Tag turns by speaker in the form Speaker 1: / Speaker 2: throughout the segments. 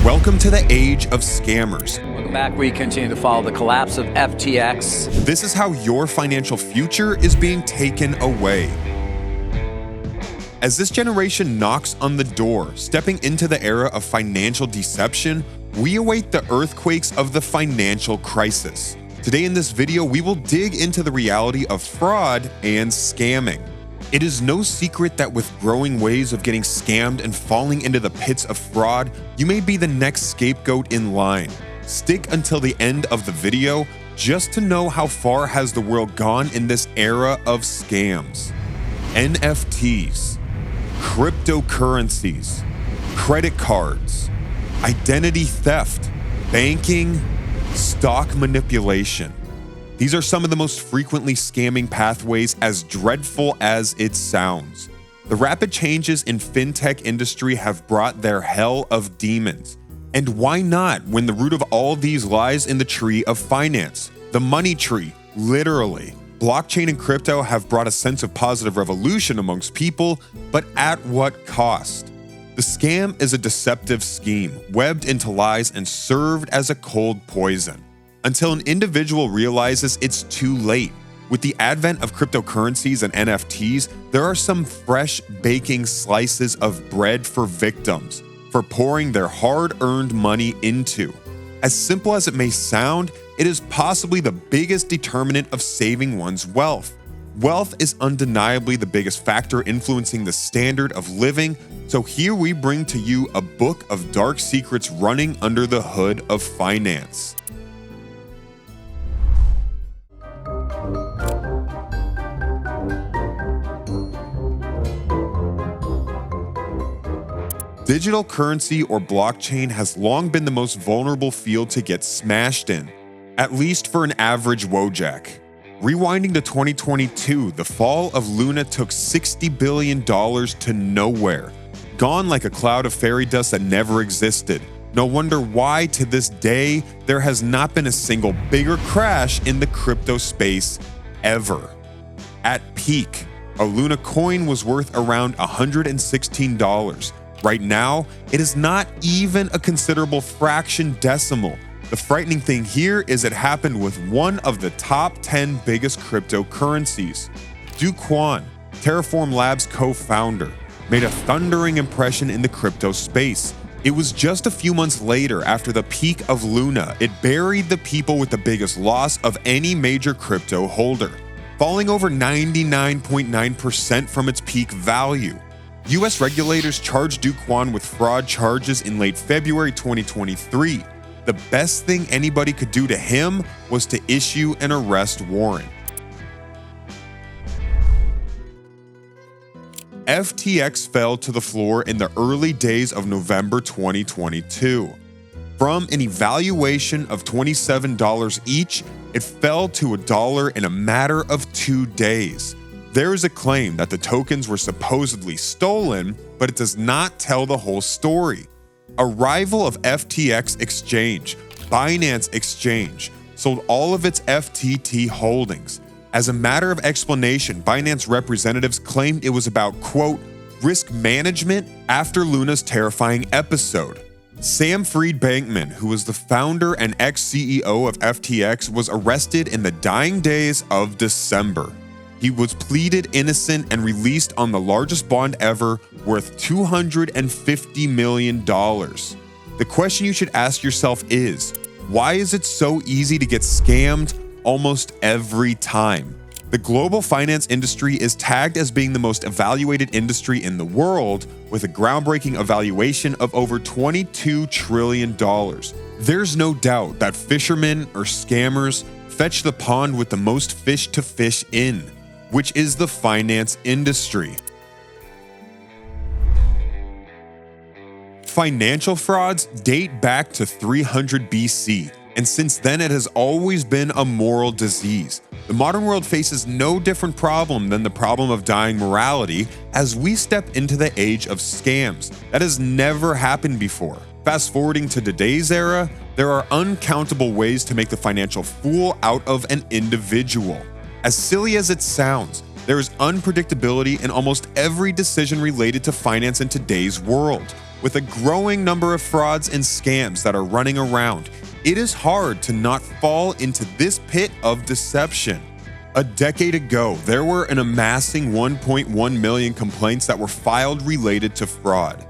Speaker 1: Welcome to the age of scammers.
Speaker 2: Welcome back. We continue to follow the collapse of FTX.
Speaker 1: This is how your financial future is being taken away. As this generation knocks on the door, stepping into the era of financial deception, we await the earthquakes of the financial crisis. Today in this video, we will dig into the reality of fraud and scamming. It is no secret that with growing ways of getting scammed and falling into the pits of fraud, you may be the next scapegoat in line. Stick until the end of the video just to know how far has the world gone in this era of scams. NFTs, cryptocurrencies, credit cards, identity theft, banking, stock manipulation. These are some of the most frequently scamming pathways, as dreadful as it sounds. The rapid changes in Fintech industry have brought their hell of demons. And why not when the root of all these lies in the tree of finance, the money tree, literally. Blockchain and crypto have brought a sense of positive revolution amongst people, but at what cost? The scam is a deceptive scheme, webbed into lies and served as a cold poison, until an individual realizes it's too late. With the advent of cryptocurrencies and NFTs, there are some fresh baking slices of bread for victims, for pouring their hard-earned money into. As simple as it may sound, it is possibly the biggest determinant of saving one's wealth. Wealth is undeniably the biggest factor influencing the standard of living, so here we bring to you a book of dark secrets running under the hood of finance. Digital currency or blockchain has long been the most vulnerable field to get smashed in, at least for an average Wojak. Rewinding to 2022, the fall of Luna took $60 billion to nowhere, gone like a cloud of fairy dust that never existed. No wonder why, to this day, there has not been a single bigger crash in the crypto space ever. At peak, a Luna coin was worth around $116. Right now, it is not even a considerable fraction decimal. The frightening thing here is it happened with one of the top 10 biggest cryptocurrencies. Do Kwon, Terraform Labs co-founder, made a thundering impression in the crypto space. It was just a few months later, after the peak of Luna, it buried the people with the biggest loss of any major crypto holder, falling over 99.9% from its peak value. US regulators charged Do Kwon with fraud charges in late February 2023. The best thing anybody could do to him was to issue an arrest warrant. FTX fell to the floor in the early days of November 2022. From an evaluation of $27 each, it fell to $1 in a matter of 2 days. There is a claim that the tokens were supposedly stolen, but it does not tell the whole story. A rival of FTX Exchange, Binance Exchange, sold all of its FTT holdings. As a matter of explanation, Binance representatives claimed it was about, quote, risk management after Luna's terrifying episode. Sam Fried-Bankman, who was the founder and ex-CEO of FTX, was arrested in the dying days of December. He was pleaded innocent and released on the largest bond ever, worth $250 million. The question you should ask yourself is, why is it so easy to get scammed almost every time? The global finance industry is tagged as being the most evaluated industry in the world, with a groundbreaking evaluation of over $22 trillion. There's no doubt that fishermen or scammers fetch the pond with the most fish to fish in, which is the finance industry. Financial frauds date back to 300 BC, and since then it has always been a moral disease. The modern world faces no different problem than the problem of dying morality as we step into the age of scams. That has never happened before. Fast forwarding to today's era, there are uncountable ways to make the financial fool out of an individual. As silly as it sounds, there is unpredictability in almost every decision related to finance in today's world. With a growing number of frauds and scams that are running around, it is hard to not fall into this pit of deception. A decade ago, there were an amassing 1.1 million complaints that were filed related to fraud.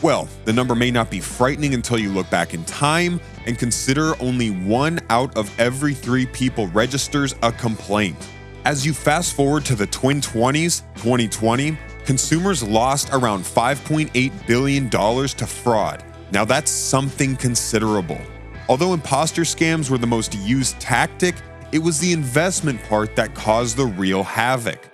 Speaker 1: Well, the number may not be frightening until you look back in time and consider only 1 out of every 3 people registers a complaint. As you fast forward to the twin 20s, 2020, consumers lost around $5.8 billion to fraud. Now that's something considerable. Although imposter scams were the most used tactic, it was the investment part that caused the real havoc.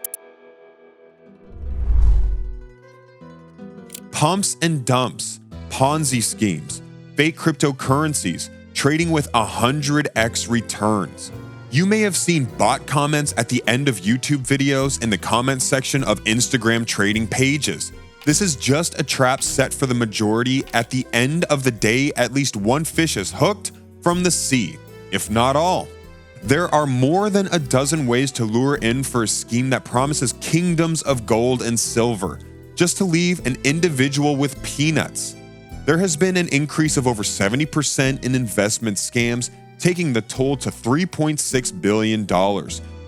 Speaker 1: Pumps and dumps, Ponzi schemes, fake cryptocurrencies, trading with 100x returns. You may have seen bot comments at the end of YouTube videos in the comments section of Instagram trading pages. This is just a trap set for the majority. At the end of the day, at least one fish is hooked from the sea, if not all. There are more than a dozen ways to lure in for a scheme that promises kingdoms of gold and silver, just to leave an individual with peanuts. There has been an increase of over 70% in investment scams, taking the toll to $3.6 billion.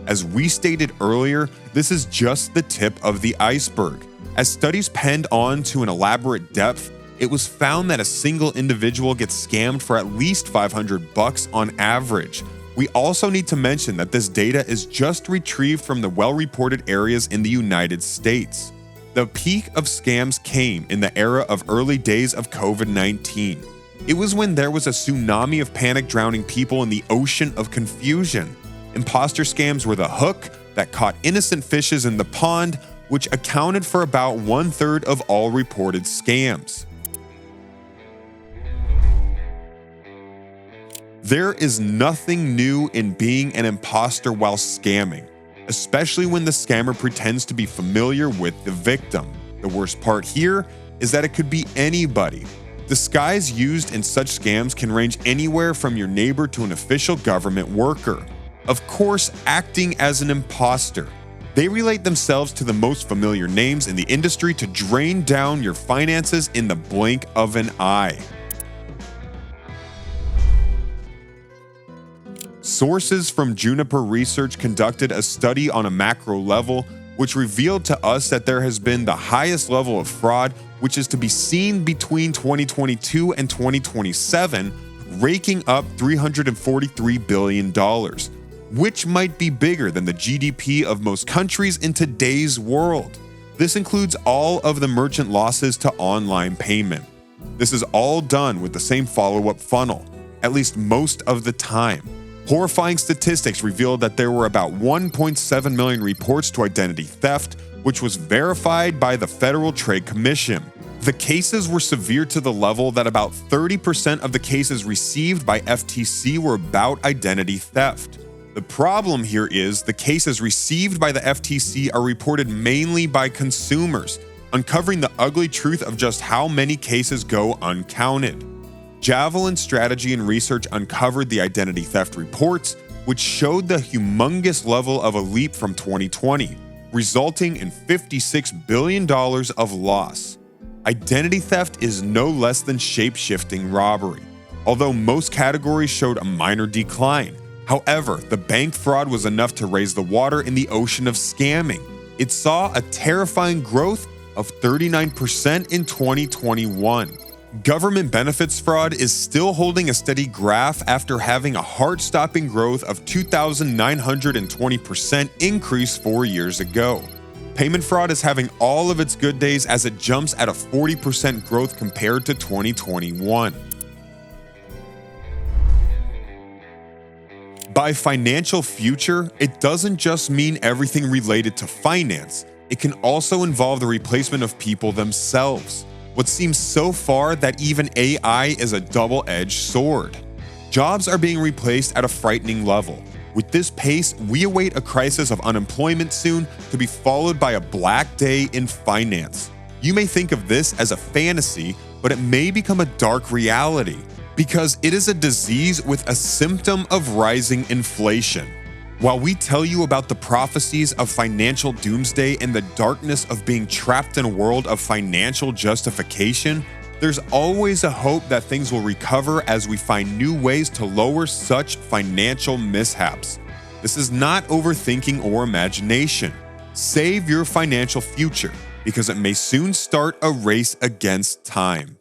Speaker 1: As we stated earlier, this is just the tip of the iceberg. As studies penned on to an elaborate depth, it was found that a single individual gets scammed for at least $500 on average. We also need to mention that this data is just retrieved from the well-reported areas in the United States. The peak of scams came in the era of early days of COVID-19. It was when there was a tsunami of panic drowning people in the ocean of confusion. Imposter scams were the hook that caught innocent fishes in the pond, which accounted for about 1/3 of all reported scams. There is nothing new in being an imposter while scamming, especially when the scammer pretends to be familiar with the victim. The worst part here is that it could be anybody. Disguise used in such scams can range anywhere from your neighbor to an official government worker. Of course, acting as an imposter. They relate themselves to the most familiar names in the industry to drain down your finances in the blink of an eye. Sources from Juniper Research conducted a study on a macro level, which revealed to us that there has been the highest level of fraud, which is to be seen between 2022 and 2027, raking up $343 billion, which might be bigger than the GDP of most countries in today's world. This includes all of the merchant losses to online payment. This is all done with the same follow-up funnel, at least most of the time. Horrifying statistics revealed that there were about 1.7 million reports to identity theft, which was verified by the Federal Trade Commission. The cases were severe to the level that about 30% of the cases received by FTC were about identity theft. The problem here is the cases received by the FTC are reported mainly by consumers, uncovering the ugly truth of just how many cases go uncounted. Javelin Strategy and Research uncovered the identity theft reports, which showed the humongous level of a leap from 2020, resulting in $56 billion of loss. Identity theft is no less than shape-shifting robbery, although most categories showed a minor decline. However, the bank fraud was enough to raise the water in the ocean of scamming. It saw a terrifying growth of 39% in 2021. Government benefits fraud is still holding a steady graph after having a heart-stopping growth of 2,920% increase 4 years ago. Payment fraud is having all of its good days as it jumps at a 40% growth compared to 2021. By financial future, it doesn't just mean everything related to finance. It can also involve the replacement of people themselves. What seems so far that even AI is a double-edged sword. Jobs are being replaced at a frightening level. With this pace, we await a crisis of unemployment soon to be followed by a black day in finance. You may think of this as a fantasy, but it may become a dark reality because it is a disease with a symptom of rising inflation. While we tell you about the prophecies of financial doomsday and the darkness of being trapped in a world of financial justification, There's always a hope that things will recover as we find new ways to lower such financial mishaps. This is not overthinking or imagination. Save your financial future because it may soon start a race against time.